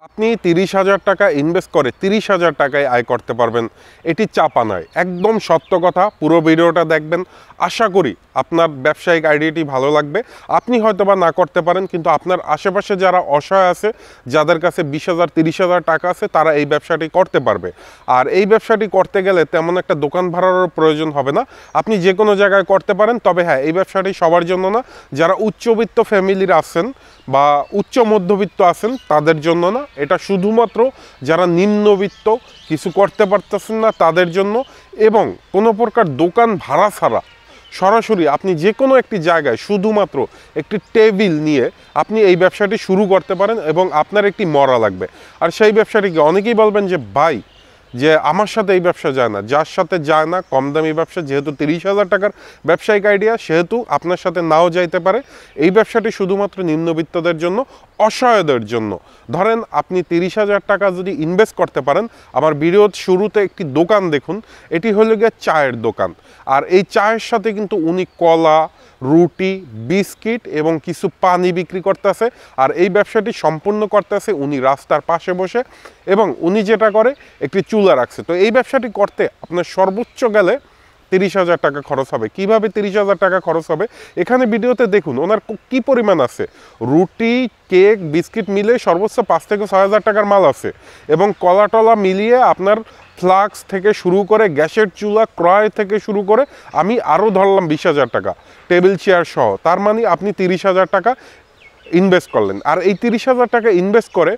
আপনি ৩০,০০০ টাকা ইনভেস্ট করে ৩০,০০০ টাকায় আয় করতে পারবেন, এটি চাপা নয়, একদম সত্য কথা। পুরো ভিডিওটা দেখবেন, আশা করি আপনার ব্যবসায়িক আইডিয়াটি ভালো লাগবে। আপনি হয়তোবা না করতে পারেন, কিন্তু আপনার আশেপাশে যারা অসহায় আছে, যাদের কাছে ২০,০০০ ৩০,০০০ টাকা আছে, তারা এই ব্যবসাটি করতে পারবে। আর এই ব্যবসাটি করতে গেলে তেমন একটা দোকান ভাড়ারও প্রয়োজন হবে না, আপনি যে কোনো জায়গায় করতে পারেন। তবে হ্যাঁ, এই ব্যবসাটি সবার জন্য না, যারা উচ্চবিত্ত ফ্যামিলির আছেন বা উচ্চ মধ্যবিত্ত আছেন তাদের জন্য না, এটা শুধুমাত্র যারা নিম্নবিত্ত কিছু করতে পারতেছেন না তাদের জন্য। এবং কোনো প্রকার দোকান ভাড়া ছাড়া সরাসরি আপনি যে কোনো একটি জায়গায় শুধুমাত্র একটি টেবিল নিয়ে আপনি এই ব্যবসাটি শুরু করতে পারেন, এবং আপনার একটি মরা লাগবে। আর সেই ব্যবসাটিকে অনেকেই বলবেন যে ভাই, যে আমার সাথে এই ব্যবসা যায় না, যার সাথে যায় না কম দামি ব্যবসা, যেহেতু ৩০,০০০ টাকার ব্যবসায়িক আইডিয়া, সেহেতু আপনার সাথে নাও যাইতে পারে। এই ব্যবসাটি শুধুমাত্র নিম্নবিত্তদের জন্য, অসহায়দের জন্য। ধরেন আপনি ৩০,০০০ টাকা যদি ইনভেস্ট করতে পারেন, আমার ভিডিওর শুরুতে একটি দোকান দেখুন, এটি হলো গিয়ে চায়ের দোকান। আর এই চায়ের সাথে কিন্তু উনি কলা, রুটি, বিস্কিট এবং কিছু পানি বিক্রি করতেছে। আর এই ব্যবসাটি সম্পূর্ণ করতেছে উনি রাস্তার পাশে বসে, এবং উনি যেটা করে একটি চুলা রাখছে। তো এই ব্যবসাটি করতে আপনার সর্বোচ্চ গেলে ৩০,০০০ টাকা খরচ হবে। কিভাবে ৩০,০০০ টাকা খরচ হবে এখানে ভিডিওতে দেখুন। ওনার কি পরিমাণ আছে, রুটি, কেক, বিস্কিট মিলে সর্বোচ্চ ৫ থেকে ৬,০০০ টাকার মাল আছে। এবং কলা টলা মিলিয়ে আপনার ফ্লাক্স থেকে শুরু করে গ্যাসের চুলা ক্রয় থেকে শুরু করে আমি আরও ধরলাম ২০,০০০ টাকা, টেবিল চেয়ার সহ। তার মানে আপনি ৩০,০০০ টাকা ইনভেস্ট করলেন। আর এই ৩০,০০০ টাকা ইনভেস্ট করে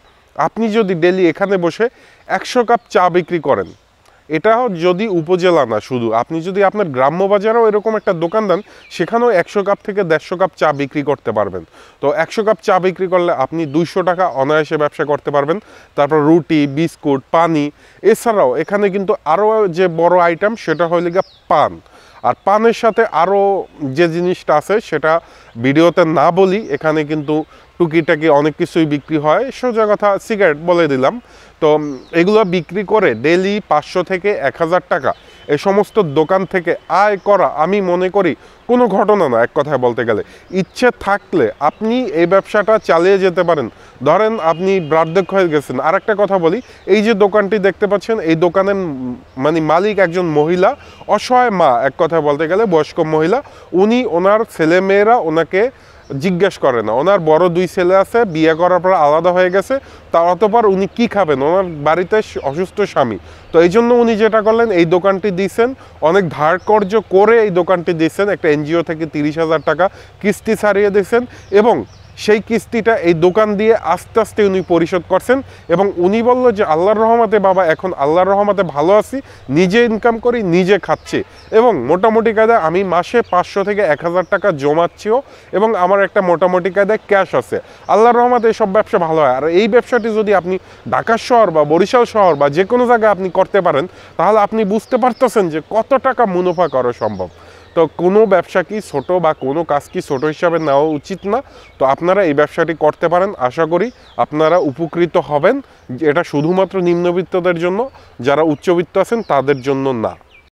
আপনি যদি ডেলি এখানে বসে ১০০ কাপ চা বিক্রি করেন, এটা যদি উপজেলা না, শুধু আপনি যদি আপনার গ্রাম্য বাজারেও এরকম একটা দোকান দেন, সেখানেও ১০০ কাপ থেকে ১৫০ কাপ চা বিক্রি করতে পারবেন। তো ১০০ কাপ চা বিক্রি করলে আপনি ২০০ টাকা অনায়াসে ব্যবসা করতে পারবেন। তারপর রুটি, বিস্কুট, পানি, এছাড়াও এখানে কিন্তু আরও যে বড় আইটেম সেটা হলো গিয়ে পান। আর পানের সাথে আরও যে জিনিসটা আছে সেটা ভিডিওতে না বলি, এখানে কিন্তু টুকিটাকি অনেক কিছুই বিক্রি হয়। সোজা কথা সিগারেট বলে দিলাম। তো এগুলো বিক্রি করে ডেলি ৫০০ থেকে ১,০০০ টাকা এই সমস্ত দোকান থেকে আয় করা, আমি মনে করি কোনো ঘটনা না। এক কথায় বলতে গেলে ইচ্ছে থাকলে আপনি এই ব্যবসাটা চালিয়ে যেতে পারেন। ধরেন আপনি বার্ধক্য হয়ে গেছেন। আর একটা কথা বলি, এই যে দোকানটি দেখতে পাচ্ছেন, এই দোকানের মালিক একজন মহিলা, অসহায় মা, এক কথায় বলতে গেলে বয়স্ক মহিলা। উনি ওনার ছেলেমেয়েরা ওনাকে জিজ্ঞেস করে না। ওনার বড় ২ ছেলে আছে, বিয়ে করার পর আলাদা হয়ে গেছে। তা অতঃপর উনি কি খাবেন, ওনার বাড়িতে অসুস্থ স্বামী। তো এই জন্য উনি যেটা করলেন, এই দোকানটি দিয়েছেন, অনেক ধার কর্য করে এই দোকানটি দিয়েছেন। একটা এনজিও থেকে ৩০,০০০ টাকা কিস্তি ছাড়িয়ে দিয়েছেন, এবং সেই কিস্তিটা এই দোকান দিয়ে আস্তে আস্তে উনি পরিশোধ করছেন। এবং উনি বলল যে আল্লাহর রহমতে বাবা, এখন আল্লাহর রহমতে ভালো আছি, নিজে ইনকাম করি, নিজে খাচ্ছি, এবং মোটামুটি কায়দায় আমি মাসে ৫০০ থেকে ১,০০০ টাকা জমাচ্ছিও, এবং আমার একটা মোটামুটি কায়দায় ক্যাশ আছে। আল্লাহর রহমতে এইসব ব্যবসা ভালো হয়। আর এই ব্যবসাটি যদি আপনি ঢাকা শহর বা বরিশাল শহর বা যে কোনো জায়গায় আপনি করতে পারেন, তাহলে আপনি বুঝতে পারতেছেন যে কত টাকা মুনাফা করা সম্ভব। তো কোনো ব্যবসা কি ছোট বা কোনো কাজ কি ছোট হিসাবে নেওয়া উচিত না। তো আপনারা এই ব্যবসাটি করতে পারেন, আশা করি আপনারা উপকৃত হবেন। এটা শুধুমাত্র নিম্নবিত্তদের জন্য, যারা উচ্চবিত্ত আছেন তাদের জন্য না।